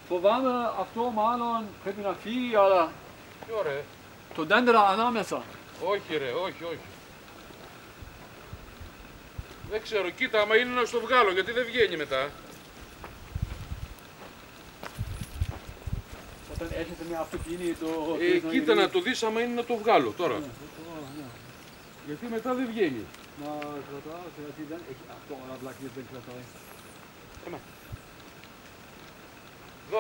Φοβάμαι αυτό μάλλον πρέπει να φύγει, αλλά Ποιο ρε? το δέντρα ανάμεσα. Όχι ρε, όχι, όχι. Δεν ξέρω, κοίτα άμα είναι να στο βγάλω, γιατί δεν βγαίνει μετά. Όταν έρχεται μια αυτοκίνητο... Κοίτα να το δεις άμα είναι να το βγάλω τώρα. Γιατί μετά δεν βγαίνει. Να κρατάω, γιατί δεν έχει αυτό, αλλά βλακίες δεν κρατάει.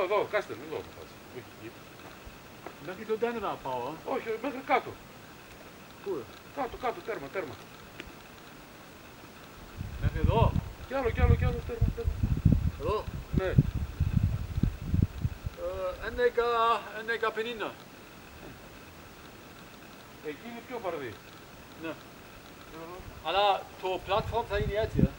Εδώ, κάστε με, εδώ. Όχι εκεί. Μέχρι το δέντρα πάω, Όχι, μέχρι κάτω. Πού? Κάτω, τέρμα. Μέχρι εδώ. Κι άλλο, τέρμα. Εδώ. Ναι. 11.50. Εκεί είναι πιο βαρδί. Ναι. Αλλά το πλατφόρμ θα είναι έτσι,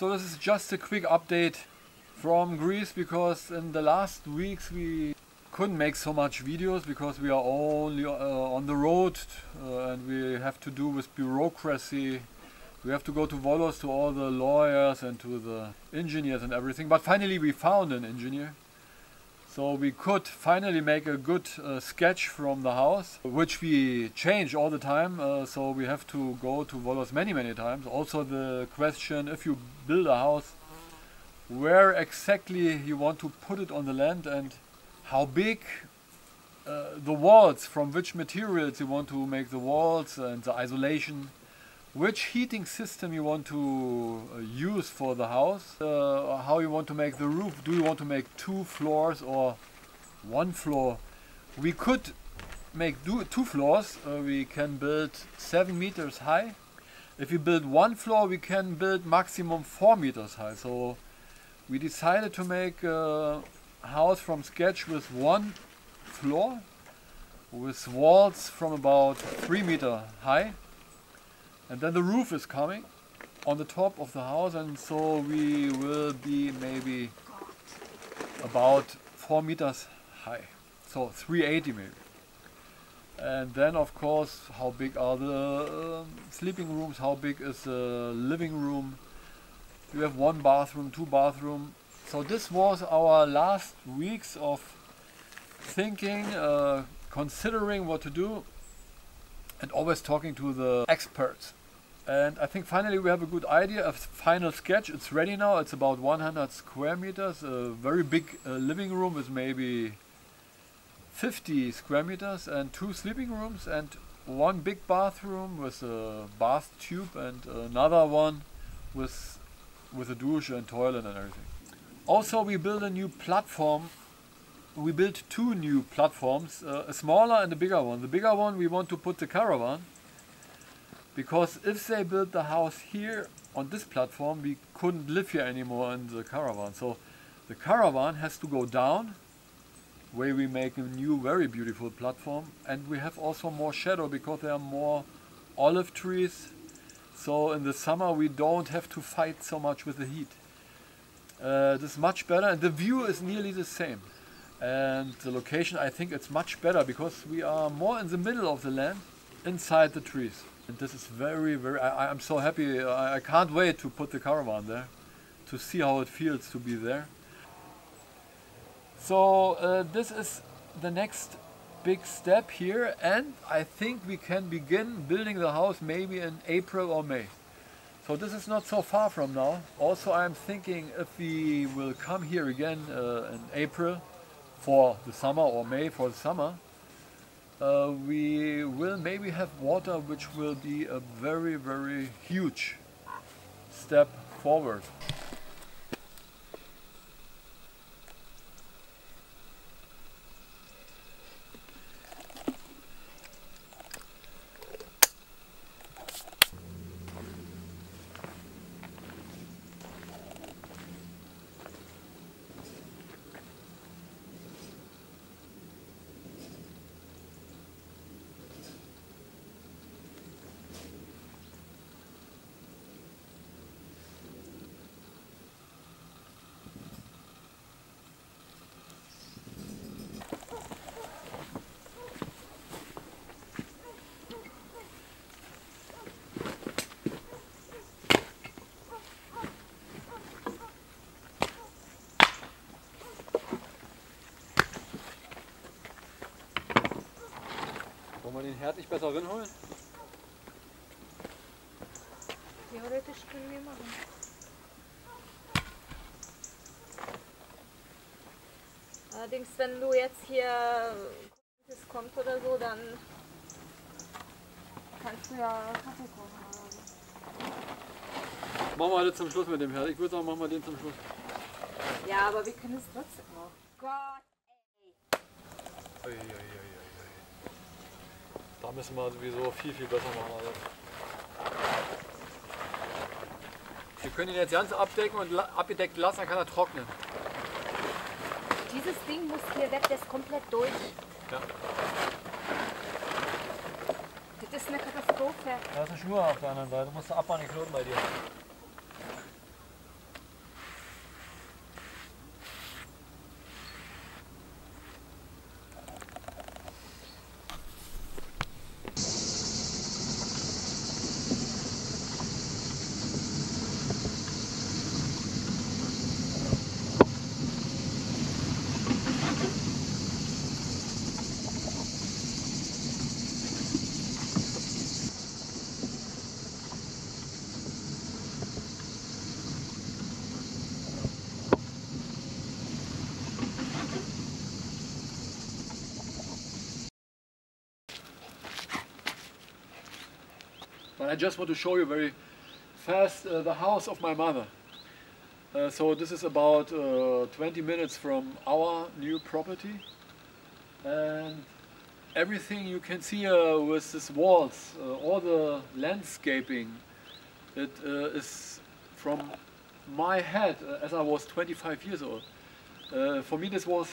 So this is just a quick update from Greece, because in the last weeks we couldn't make so much videos because we are only on the road and we have to do with bureaucracy. We have to go to Volos, to all the lawyers and to the engineers and everything. But finally we found an engineer. So we could finally make a good sketch from the house, which we change all the time. So we have to go to Volos many times. Also the question, if you build a house, where exactly you want to put it on the land and how big the walls, from which materials you want to make the walls and the isolation, which heating system you want to use for the house, how you want to make the roof. Do you want to make 2 floors or 1 floor? We could make 2 floors. We can build 7 meters high. If we build 1 floor, we can build maximum 4 meters high. So we decided to make a house from sketch with 1 floor, with walls from about 3 meters high. And then the roof is coming on the top of the house, and so we will be maybe about 4 meters high, so 380 maybe. And then of course, how big are the sleeping rooms, how big is the living room? You have 1 bathroom, 2 bathroom. So this was our last weeks of thinking, considering what to do, and always talking to the experts. And I think finally we have a good idea, a final sketch. It's ready now. It's about 100 square meters, a very big living room with maybe 50 square meters, and 2 sleeping rooms, and 1 big bathroom with a bath tube, and another one with a douche and toilet and everything. Also we built a new platform. We built 2 new platforms, a smaller and a bigger one. The bigger one we want to put the caravan, because if they build the house here on this platform, we couldn't live here anymore in the caravan. So the caravan has to go down, where we make a new very beautiful platform, and we have also more shadow because there are more olive trees. So in the summer we don't have to fight so much with the heat. This is much better, and the view is nearly the same. And the location, I think it's much better because we are more in the middle of the land, inside the trees. And this is very, I'm so happy. I can't wait to put the caravan there, to see how it feels to be there. So this is the next big step here, and I think we can begin building the house maybe in April or May. So this is not so far from now. Also I'm thinking if we will come here again in April for the summer, or May for the summer, we will maybe have water, which will be a very huge step forward. Wollen wir den Herd nicht besser rinholen? Theoretisch können wir machen. Allerdings, wenn du jetzt hier es kommt oder so, dann kannst du ja Kaffee kochen oder so. Machen wir das zum Schluss mit dem Herd. Ich würde sagen, machen wir den zum Schluss. Ja, aber wir können es trotzdem noch. Gott, ey. Da müssen wir sowieso viel besser machen. Also. Wir können ihn jetzt ganz abdecken und abgedeckt lassen, dann kann er trocknen. Dieses Ding muss hier weg, das ist komplett durch. Ja. Das ist eine Katastrophe. Da ist eine Schnur auf der anderen Seite, musst du abbauen, die Knoten bei dir. I just want to show you very fast the house of my mother. So this is about 20 minutes from our new property, and everything you can see with these walls, all the landscaping, it is from my head as I was 25 years old. For me this was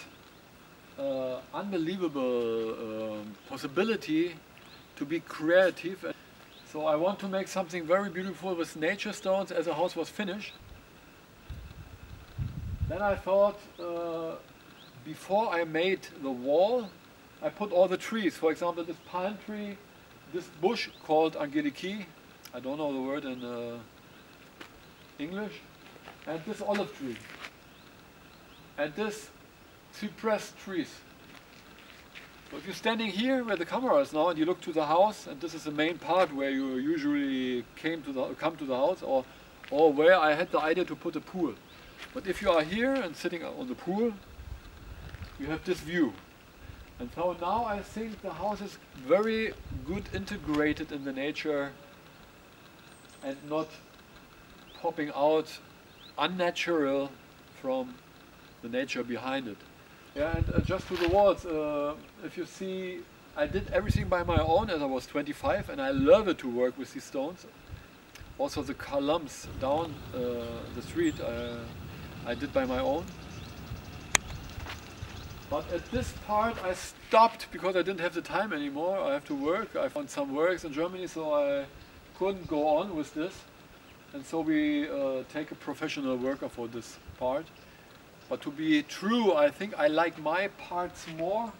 unbelievable possibility to be creative. So I want to make something very beautiful with nature stones as the house was finished. Then I thought, before I made the wall, I put all the trees. For example, this palm tree, this bush called Angeliki, I don't know the word in English, and this olive tree, and this cypress trees. So if you're standing here where the camera is now and you look to the house, and this is the main part where you usually come to the house, or where I had the idea to put a pool. But if you are here and sitting on the pool, you have this view. And so now I think the house is very good integrated in the nature and not popping out unnatural from the nature behind it. Yeah, and just to the walls, if you see, I did everything by my own as I was 25, and I love it to work with these stones. Also the columns down the street I did by my own. But at this part I stopped because I didn't have the time anymore. I have to work. I found some works in Germany, so I couldn't go on with this. And so we take a professional worker for this part. But to be true, I think I like my parts more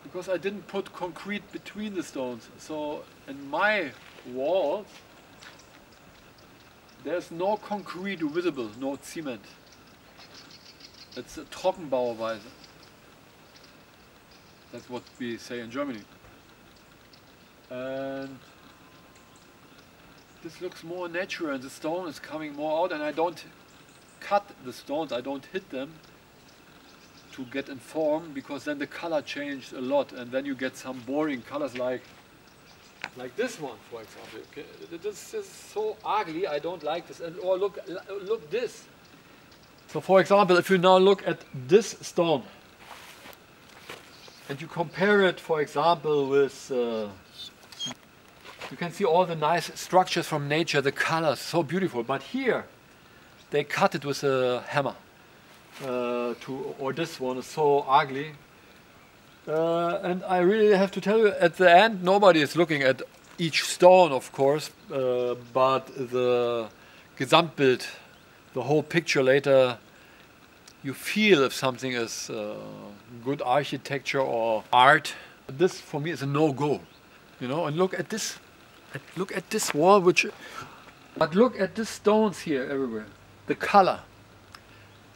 because I didn't put concrete between the stones. So in my walls, there's no concrete visible, no cement. It's a Trockenbauweise. That's what we say in Germany. And this looks more natural, and the stone is coming more out, and I don't cut the stones, I don't hit them to get in form, because then the color changed a lot, and then you get some boring colors like this one, for example. Okay? This is so ugly, I don't like this. And or look this. So for example, if you now look at this stone and you compare it, for example, with you can see all the nice structures from nature, the colors, so beautiful. But here they cut it with a hammer. Or this one is so ugly. And I really have to tell you, at the end, nobody is looking at each stone, of course, but the Gesamtbild, the whole picture later, you feel if something is good architecture or art. This for me is a no-go, you know. And look at this wall, but look at the stones here everywhere. The color,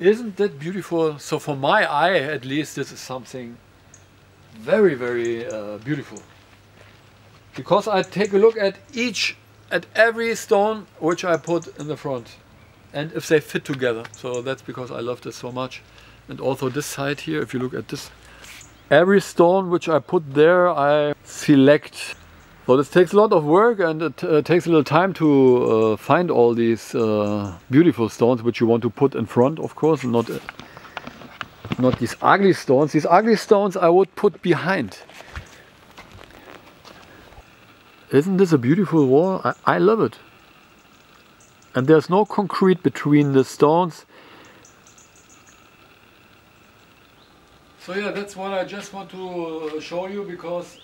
isn't that beautiful? So for my eye, at least, this is something very, very beautiful. Because I take a look at every stone which I put in the front, and if they fit together. So that's because I love this so much. And also this side here, if you look at this, every stone which I put there, I select. So this takes a lot of work, and it takes a little time to find all these beautiful stones which you want to put in front, of course, not these ugly stones. These ugly stones I would put behind. Isn't this a beautiful wall? I love it. And there's no concrete between the stones. So yeah, that's what I just want to show you, because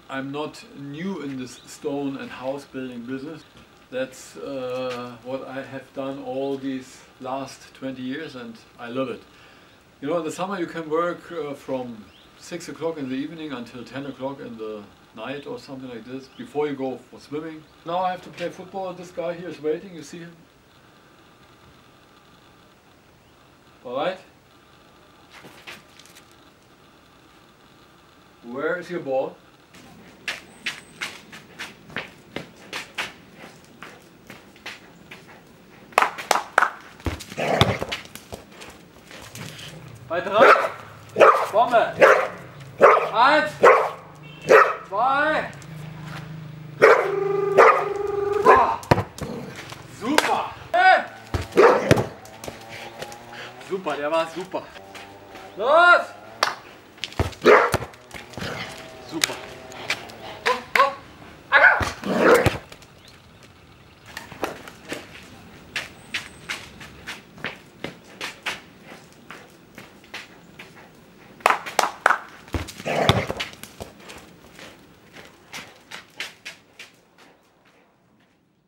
I'm not new in this stone and house building business. That's what I have done all these last 20 years, and I love it. You know, in the summer you can work from 6 o'clock in the evening until 10 o'clock in the night or something like this, before you go for swimming. Now I have to play football. This guy here is waiting, you see him? Alright? Where is your ball? Bei 3, Bombe! 1, 2, super, der war super. Los! Super.